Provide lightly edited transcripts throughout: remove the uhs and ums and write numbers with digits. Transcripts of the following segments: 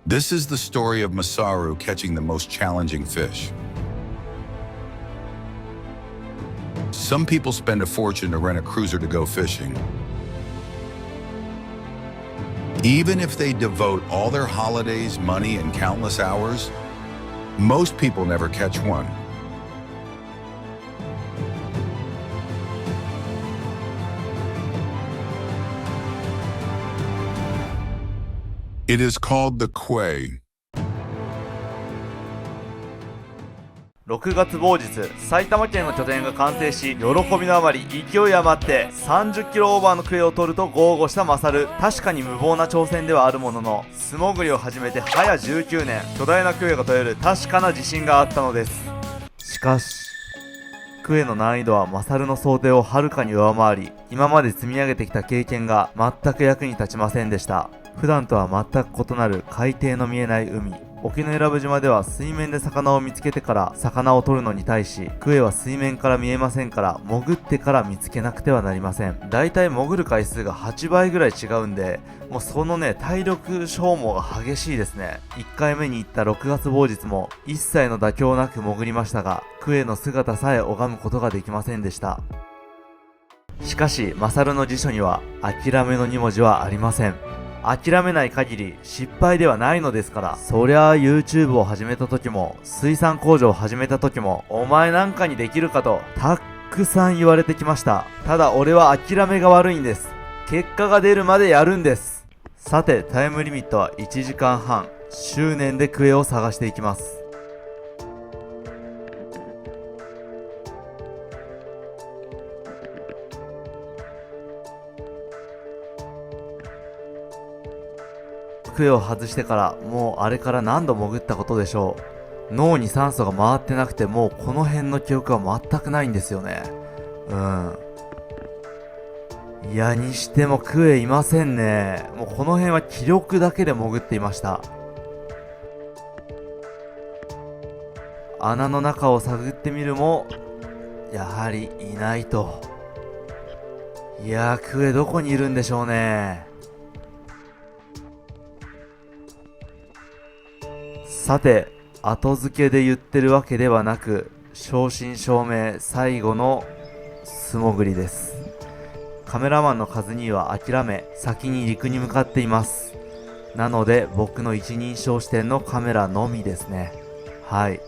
This is the story of Masaru catching the most challenging fish. Some people spend a fortune to rent a cruiser to go fishing. Even if they devote all their holidays, money, and countless hours, most people never catch one. It is called the Quay. 6月某日、埼玉県の拠点が完成し、喜びのあまり勢い余って30キロオーバーのクエを取ると豪語したマサル。確かに無謀な挑戦ではあるものの、素潜りを始めて早19年、巨大なクエが取れる確かな自信があったのです。しかし、クエの難易度はマサルの想定をはるかに上回り、今まで積み上げてきた経験が全く役に立ちませんでした。普段とは全く異なる海底の見えない海。沖永良部島では水面で魚を見つけてから魚を取るのに対し、クエは水面から見えませんから潜ってから見つけなくてはなりません。だいたい潜る回数が8倍ぐらい違うんで、もうそのね、体力消耗が激しいですね。1回目に行った6月某日も一切の妥協なく潜りましたが、クエの姿さえ拝むことができませんでした。しかし、マサルの辞書には諦めの2文字はありません。諦めない限り失敗ではないのですから。そりゃあ YouTube を始めた時も水産工場を始めた時も、お前なんかにできるかとたくさん言われてきました。ただ俺は諦めが悪いんです。結果が出るまでやるんです。さて、タイムリミットは1時間半。執念でクエを探していきます。クエを外してからもうあれから何度潜ったことでしょう。脳に酸素が回ってなくて、もうこの辺の記憶は全くないんですよね。いや、にしてもクエいませんね。もうこの辺は気力だけで潜っていました。穴の中を探ってみるもやはりいないと。いやー、クエどこにいるんでしょうね。さて、後付けで言ってるわけではなく、正真正銘最後の素潜りです。カメラマンのカズニーは諦め、先に陸に向かっています。なので僕の一人称視点のカメラのみですね。はい。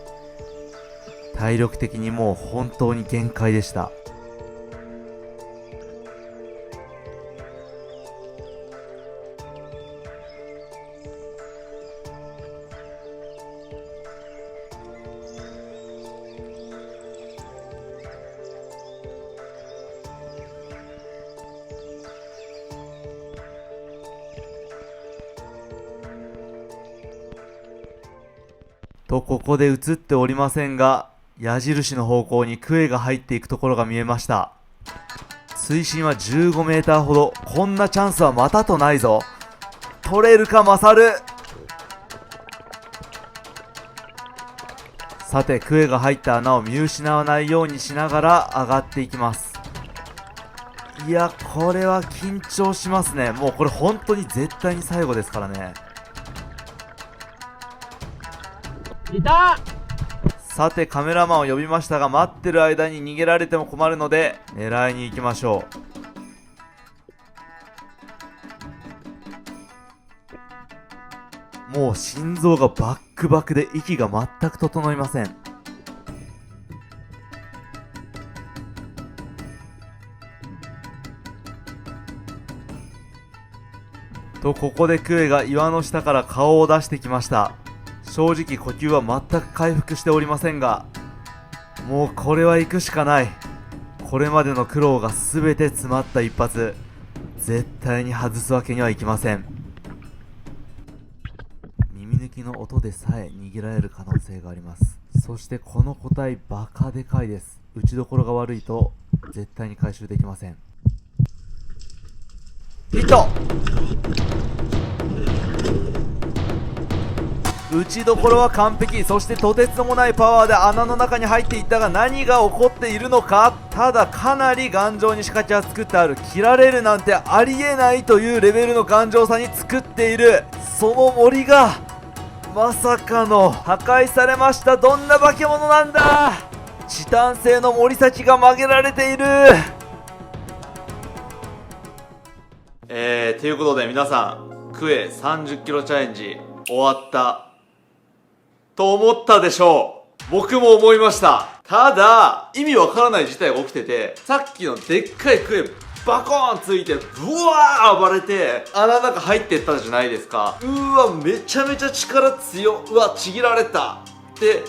体力的にもう本当に限界でした。と、ここで映っておりませんが、矢印の方向にクエが入っていくところが見えました。水深は15メーターほど。こんなチャンスはまたとないぞ。取れるかマサル。さて、クエが入った穴を見失わないようにしながら上がっていきます。いや、これは緊張しますね。もうこれ本当に絶対に最後ですからね。いた。さて、カメラマンを呼びましたが、待ってる間に逃げられても困るので狙いに行きましょう。もう心臓がバックバクで息が全く整いません。と、ここでクエが岩の下から顔を出してきました。正直呼吸は全く回復しておりませんが、もうこれは行くしかない。これまでの苦労が全て詰まった一発。絶対に外すわけにはいきません。耳抜きの音でさえ逃げられる可能性があります。そしてこの個体バカでかいです。打ちどころが悪いと絶対に回収できません。ヒット。打ちどころは完璧。そしてとてつもないパワーで穴の中に入っていったが、何が起こっているのか。ただかなり頑丈に仕掛けは作ってある。切られるなんてありえないというレベルの頑丈さに作っている。その森がまさかの破壊されました。どんな化け物なんだ。チタン製の森先が曲げられている。ということで皆さん、クエ30キロチャレンジ終わったと思ったでしょう。僕も思いました。ただ、意味わからない事態が起きてて、さっきのでっかいクエバコーンついて、ブワー暴れて、穴の中入ってったじゃないですか。わ、めちゃめちゃ力強。わ、ちぎられたって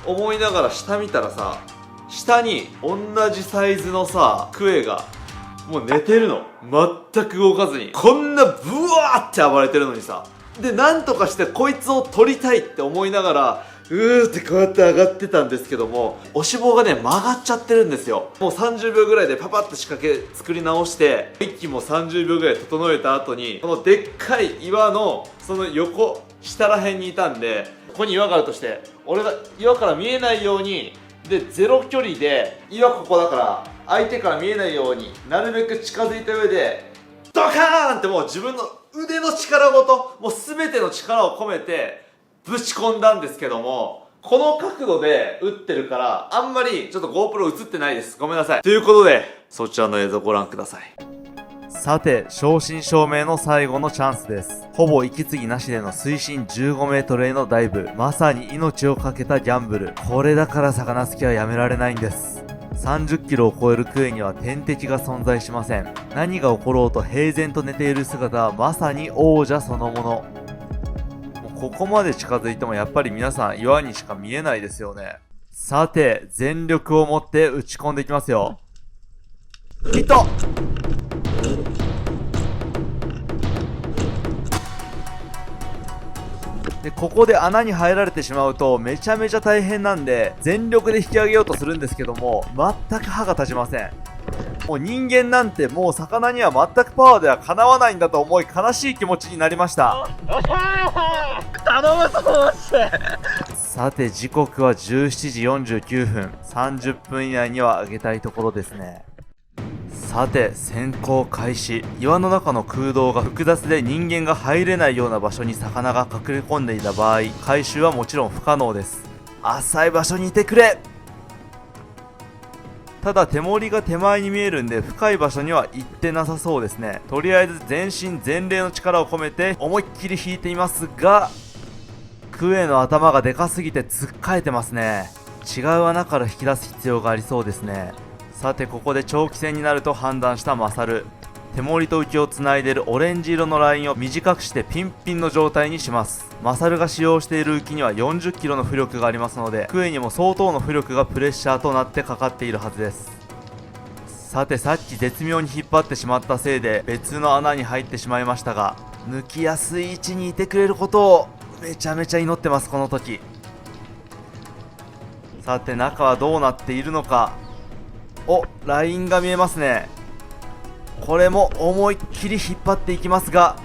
思いながら下見たらさ、下に同じサイズのさ、クエがもう寝てるの。全く動かずに。こんなブワーって暴れてるのにさ。で、なんとかしてこいつを取りたいって思いながら、ってこうやって上がってたんですけども、お脂肪がね、曲がっちゃってるんですよ。もう30秒ぐらいでパパッと仕掛け作り直して、一気も30秒ぐらい整えた後に、このでっかい岩の、その横、下ら辺にいたんで、ここに岩があるとして、俺が岩から見えないように、で、ゼロ距離で、岩ここだから、相手から見えないようになるべく近づいた上で、ドカーンってもう自分の腕の力ごと、もう全ての力を込めて、ぶち込んだんですけども、この角度で撃ってるから、あんまりちょっと GoPro 映ってないです。ごめんなさい。ということで、そちらの映像ご覧ください。さて、正真正銘の最後のチャンスです。ほぼ息継ぎなしでの水深15メートルへのダイブ。まさに命を懸けたギャンブル。これだから魚好きはやめられないんです。30キロを超えるクエには天敵が存在しません。何が起ころうと平然と寝ている姿はまさに王者そのもの。ここまで近づいてもやっぱり皆さん岩にしか見えないですよね。さて、全力を持って打ち込んでいきますよ。ヒット。で、ここで穴に入られてしまうとめちゃめちゃ大変なんで、全力で引き上げようとするんですけども、全く歯が立ちません。もう人間なんてもう魚には全くパワーではかなわないんだと思い、悲しい気持ちになりました。よっしゃー頼むぞさて、時刻は17時49分。30分以内には上げたいところですね。さて、潜行開始。岩の中の空洞が複雑で人間が入れないような場所に魚が隠れ込んでいた場合、回収はもちろん不可能です。浅い場所にいてくれ。ただ手盛りが手前に見えるんで深い場所には行ってなさそうですね。とりあえず全身全霊の力を込めて思いっきり引いていますが、クエの頭がでかすぎてつっかえてますね。違う穴から引き出す必要がありそうですね。さて、ここで長期戦になると判断したマサル。手盛りと浮きをつないでいるオレンジ色のラインを短くしてピンピンの状態にします。マサルが使用している浮きには40キロの浮力がありますので、クエにも相当の浮力がプレッシャーとなってかかっているはずです。さて、さっき絶妙に引っ張ってしまったせいで別の穴に入ってしまいましたが、抜きやすい位置にいてくれることをめちゃめちゃ祈ってます、この時。さて、中はどうなっているのか。お、ラインが見えますね。これも思いっきり引っ張っていきますが、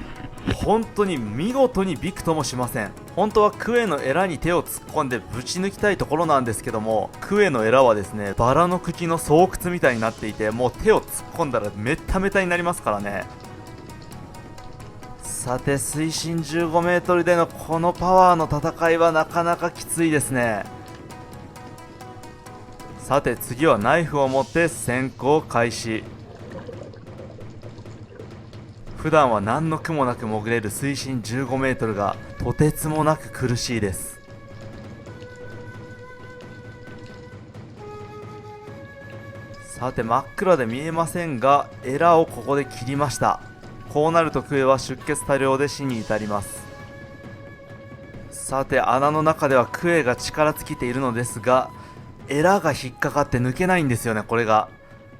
本当に見事にびくともしません。本当はクエのエラに手を突っ込んでぶち抜きたいところなんですけども、クエのエラはですね、バラの茎の巣窟みたいになっていて、もう手を突っ込んだらメッタメタになりますからね。さて、水深15メートルでのこのパワーの戦いはなかなかきついですね。さて、次はナイフを持って潜行開始。普段は何の苦もなく潜れる水深15メートルがとてつもなく苦しいです。さて、真っ暗で見えませんが、エラをここで切りました。こうなるとクエは出血多量で死に至ります。さて、穴の中ではクエが力尽きているのですが、エラが引っかかって抜けないんですよね。これが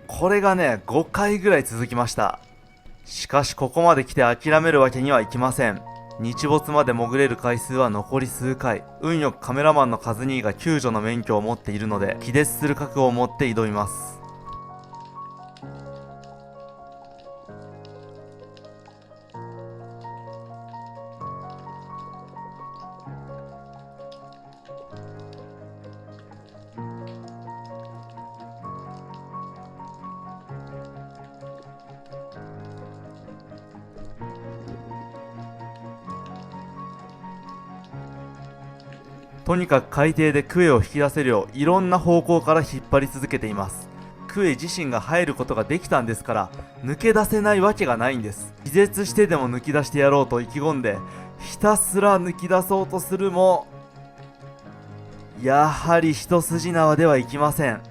ね、5回ぐらい続きました。しかし、ここまで来て諦めるわけにはいきません。日没まで潜れる回数は残り数回。運よくカメラマンのカズニーが救助の免許を持っているので、気絶する覚悟を持って挑みます。とにかく海底でクエを引き出せるよういろんな方向から引っ張り続けています。クエ自身が入ることができたんですから、抜け出せないわけがないんです。気絶してでも抜き出してやろうと意気込んでひたすら抜き出そうとするも、やはり一筋縄ではいきません。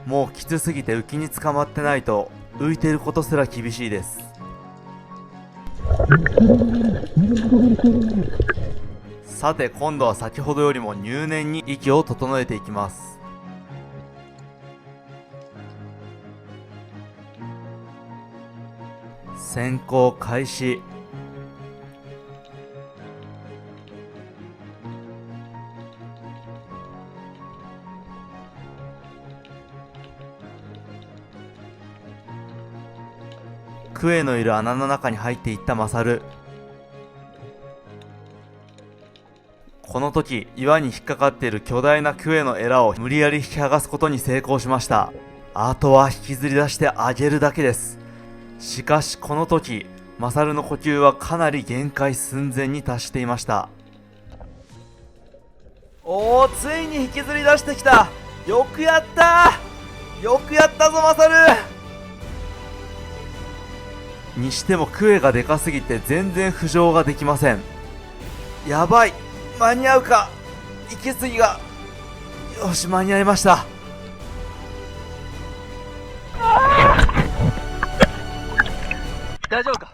もうきつすぎて浮きに捕まってないと浮いていることすら厳しいです。さて今度は先ほどよりも入念に息を整えていきます。潜行開始。クエのいる穴の中に入っていったマサル。この時岩に引っかかっている巨大なクエのエラを無理やり引き剥がすことに成功しました。あとは引きずり出してあげるだけです。しかしこの時マサルの呼吸はかなり限界寸前に達していました。おお、ついに引きずり出してきた。よくやった、よくやったぞマサル。にしてもクエがでかすぎて全然浮上ができません。やばい、間に合うか。息継ぎが、よし間に合いました。大丈夫か。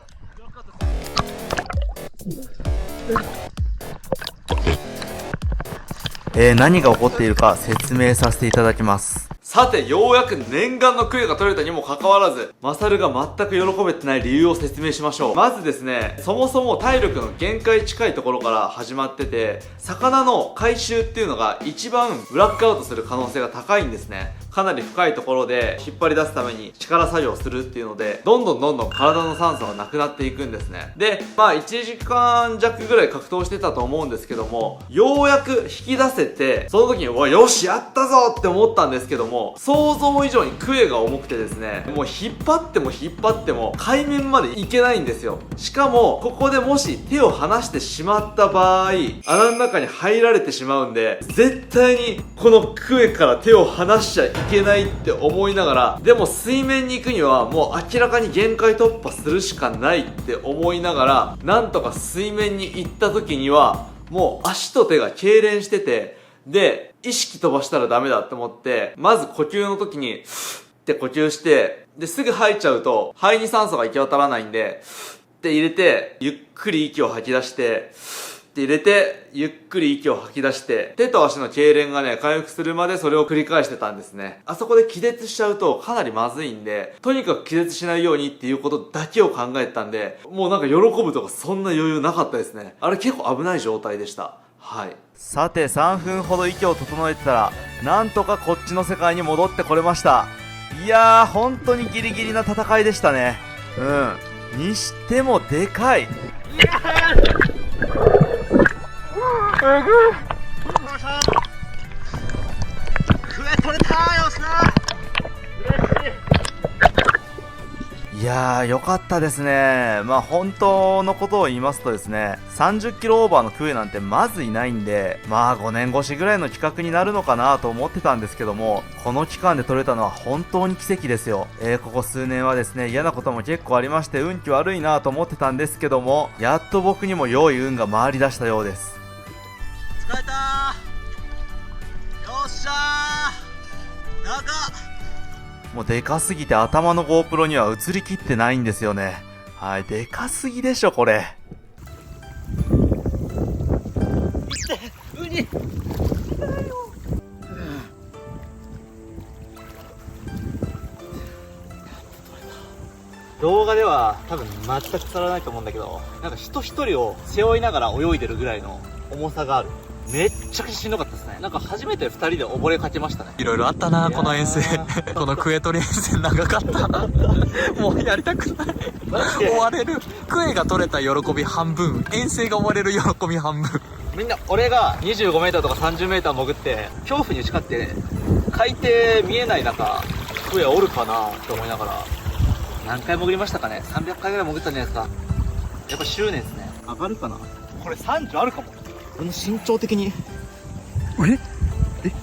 何が起こっているか説明させていただきます。さて、ようやく念願のクエが取れたにもかかわらず、マサルが全く喜べてない理由を説明しましょう。まずですね、そもそも体力の限界近いところから始まってて、魚の回収っていうのが一番ブラックアウトする可能性が高いんですね。かなり深いところで引っ張り出すために力作業するっていうので、どんどん体の酸素がなくなっていくんですね。で、1時間弱ぐらい格闘してたと思うんですけども、ようやく引き出せて、その時に、うわ、よし、やったぞって思ったんですけども、想像以上にクエが重くてですね、もう引っ張っても引っ張っても海面まで行けないんですよ。しかも、ここでもし手を離してしまった場合、穴の中に入られてしまうんで、絶対にこのクエから手を離しちゃいけないって思いながら、でも水面に行くにはもう明らかに限界突破するしかないって思いながら、なんとか水面に行った時にはもう足と手が痙攣してて、で意識飛ばしたらダメだって思って、まず呼吸の時にフッって呼吸して、ですぐ吐いちゃうと肺に酸素が行き渡らないんで、フッって入れてゆっくり息を吐き出して、って入れてゆっくり息を吐き出して、手と足の痙攣がね回復するまでそれを繰り返してたんですね。あそこで気絶しちゃうとかなりまずいんで、とにかく気絶しないようにっていうことだけを考えてたんで、もうなんか喜ぶとかそんな余裕なかったですね。あれ結構危ない状態でした。はい。さて3分ほど息を整えてたら、なんとかこっちの世界に戻ってこれました。いやー、本当にギリギリな戦いでしたね。にしてもでかい。クエ取れたー、よしな。嬉しい。いやー、良かったですね。本当のことを言いますとですね、30キロオーバーのクエなんてまずいないんで、5年越しぐらいの企画になるのかなと思ってたんですけども、この期間で取れたのは本当に奇跡ですよ。ここ数年はですね、嫌なことも結構ありまして運気悪いなと思ってたんですけども、やっと僕にも良い運が回り出したようです。疲れたー。よっしゃー。長っ。もうでかすぎて頭の GoPro には映りきってないんですよね。はい、でかすぎでしょこれ。ウニ。動画では多分全く伝わらないと思うんだけど、なんか人一人を背負いながら泳いでるぐらいの重さがある。めっちゃくちゃしんどかったですね。なんか初めて2人で溺れかけましたね。いろいろあったな、この遠征。このクエ取り遠征長かった。もうやりたくない。終われる。クエが取れた喜び半分、遠征が終われる喜び半分。みんな、俺が25メーターとか30メーター潜って、恐怖に打ち勝って、海底見えない中、クエおるかなと思いながら、何回潜りましたかね。300回ぐらい潜ったんじゃないですか。やっぱ執念ですね。上がるかな。これ30あるかも。この身長的に。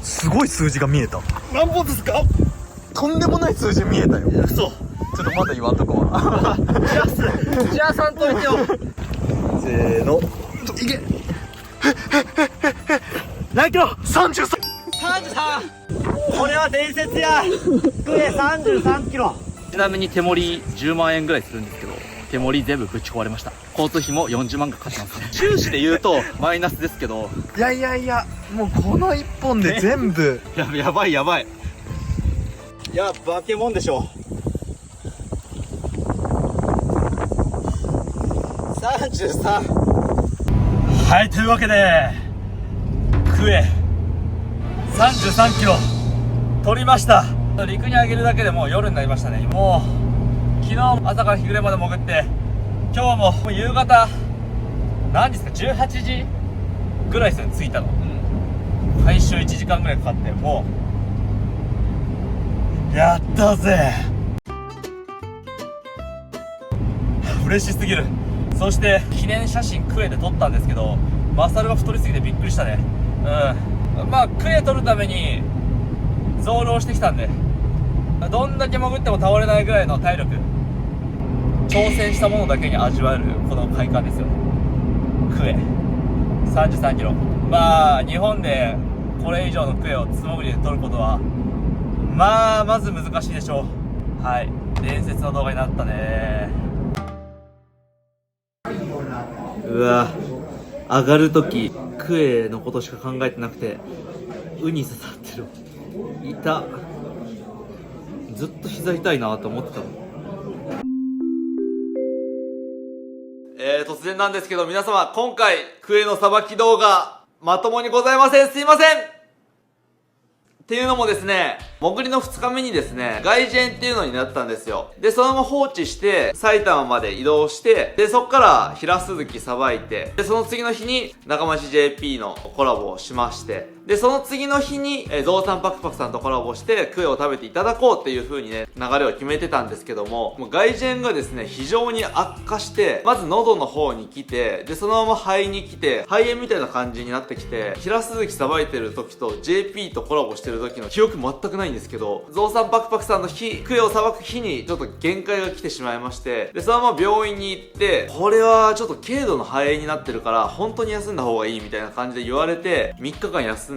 すごい数字が見えた。何本ですか。とんでもない数字見えたよ。嘘。ちょっとまだ言わんとこは。じゃあ3といてよ。せーの。いけ。何キロ。 33。 33。これは伝説や。クエ33キロ。ちなみに手盛り10万円ぐらいするんですけど、手盛り全部ぶち壊れました。交通費も40万がかかってますね。収支で言うとマイナスですけど。いやいやいや、もうこの1本で全部。やばいやばい。いや、化け物でしょ。33。はい、というわけでクエ33キロ取りました。陸に上げるだけでもう夜になりましたね。もう昨日朝から日暮れまで潜って、今日も夕方何時ですか、18時ぐらいですよね、着いたの。回収1時間ぐらいかかって、もうやったぜ。嬉しすぎる。そして記念写真クエで撮ったんですけど、マサルが太りすぎてびっくりしたね。まあクエ撮るために増量してきたんで、どんだけ潜っても倒れないぐらいの体力、挑戦したものだけに味わえるこの快感ですよ。クエ33キロ。まあ日本でこれ以上のクエを素潜りで撮ることはまず難しいでしょう。はい、伝説の動画になったね。うわ、上がるときクエのことしか考えてなくて、ウニ刺さってる。痛。ずっと膝痛いなと思ってたの。突然なんですけど皆様、今回クエのさばき動画まともにございません。すいません。っていうのもですね、潜りの2日目にですね、外人っていうのになったんですよ。で、そのまま放置して、埼玉まで移動して、で、そっから平鈴木さばいて、で、その次の日に仲間市 JP のコラボをしまして、で、その次の日に、ゾウさんパクパクさんとコラボして、クエを食べていただこうっていう風にね、流れを決めてたんですけども、もう外人がですね、非常に悪化して、まず喉の方に来て、で、そのまま肺に来て、肺炎みたいな感じになってきて、平鈴木さばいてる時と JP とコラボしてる時の記憶全くないんですけど、ゾウさんパクパクさんの日、クエをさばく日にちょっと限界が来てしまいまして、で、そのまま病院に行って、これはちょっと軽度の肺炎になってるから、本当に休んだ方がいいみたいな感じで言われて、3日間休んで、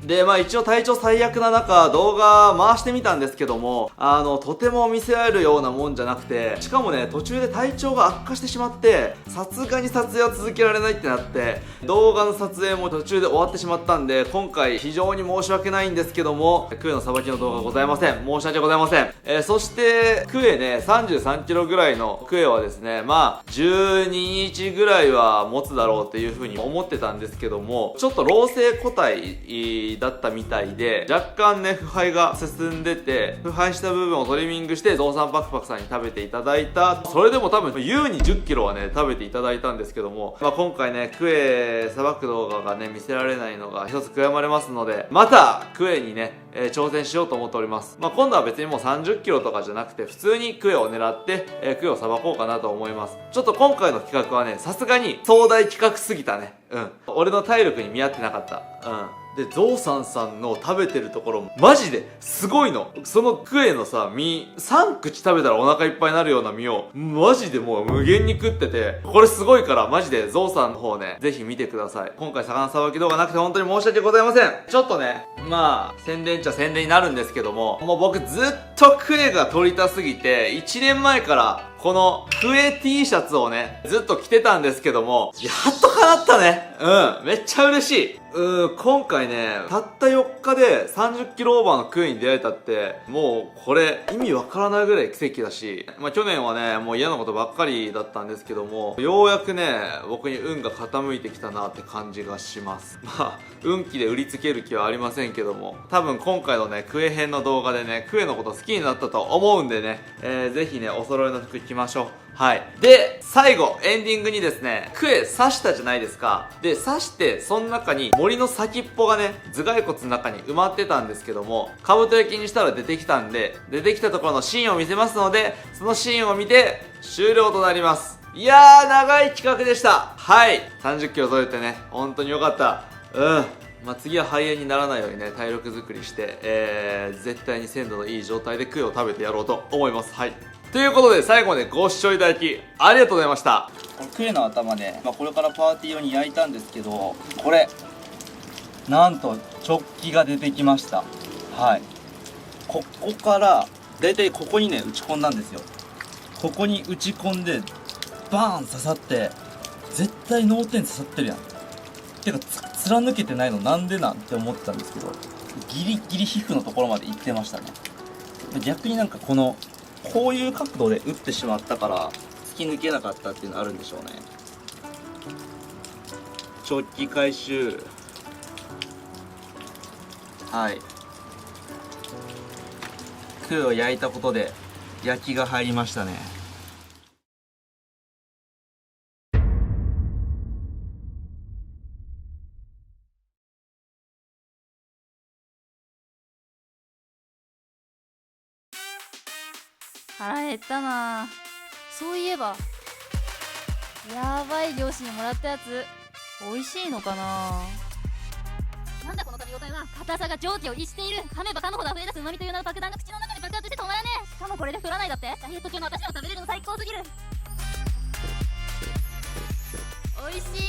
で、まあ一応体調最悪な中、動画回してみたんですけども、とても見せ合えるようなもんじゃなくて、しかもね、途中で体調が悪化してしまって、さすがに撮影は続けられないってなって、動画の撮影も途中で終わってしまったんで、今回非常に申し訳ないんですけども、クエのさばきの動画ございません。申し訳ございません。そして、クエね、33キロぐらいのクエはですね、まあ、12日ぐらいは持つだろうっていう風に思ってたんですけども、ちょっと老成個体だったみたいで、若干ね、腐敗が進んでて、腐敗した部分をトリミングして、ゾウさんパクパクさんに食べていただいた。それでも多分、優に10キロはね、食べていただいたんですけども、まあ今回ね、クエさばく動画がね、見せられないのが一つ悔やまれますので、また、クエにね、挑戦しようと思っております。まあ今度は別にもう30キロとかじゃなくて、普通にクエを狙って、クエをさばこうかなと思います。ちょっと今回の企画はね、さすがに壮大企画すぎたね。俺の体力に見合ってなかった。で、ゾウさんさんの食べてるところ、マジですごいの。そのクエのさ、身、3口食べたらお腹いっぱいになるような身を、マジでもう無限に食ってて、これすごいから、マジでゾウさんの方ね、ぜひ見てください。今回魚さばき動画なくて本当に申し訳ございません。ちょっとね、まあ、宣伝っちゃ宣伝になるんですけども、もう僕ずっとクエが取りたすぎて、1年前から、このクエ T シャツをね、ずっと着てたんですけども、やっと叶ったね。めっちゃ嬉しい。今回ね、たった4日で30キロオーバーのクエに出会えたって、もうこれ意味わからないぐらい奇跡だし、まあ去年はね、もう嫌なことばっかりだったんですけども、ようやくね、僕に運が傾いてきたなって感じがします。まあ、運気で売りつける気はありませんけども、多分今回のね、クエ編の動画でね、クエのこと好きになったと思うんでね、ぜひね、お揃いの服着ましょう。はい。で、最後、エンディングにですね、クエ刺したじゃないですか。で、刺して、その中に森の先っぽがね、頭蓋骨の中に埋まってたんですけども、兜焼きにしたら出てきたんで、出てきたところのシーンを見せますので、そのシーンを見て、終了となります。いやー、長い企画でした。はい。30キロ取れてね、本当によかった。まあ、次は肺炎にならないようにね、体力作りして、絶対に鮮度のいい状態でクエを食べてやろうと思います。はい。ということで、最後までご視聴いただき、ありがとうございました。これクエの頭ね、これからパーティー用に焼いたんですけど、これなんとチョッキが出てきました。はい。ここからだいたいここにね打ち込んだんですよ。ここに打ち込んでバーン刺さって、絶対脳天刺さってるやん。てか貫けてないのなんでなんて思ってたんですけど、ギリギリ皮膚のところまで行ってましたね。逆になんかこういう角度で打ってしまったから突き抜けなかったっていうのあるんでしょうね。チョッキ回収。はい。クエを焼いたことで焼きが入りましたね。腹減ったな。そういえばやばい漁師にもらったやつ美味しいのかな。なんだこの食べ応えは。硬さが蒸気を逸している。噛めば噛むほど溢れ出す旨味という名の爆弾が口の中で爆発して止まらねえ。しかもこれで太らないだって。ダイエット中の私でも食べれるの最高すぎる。美味しい。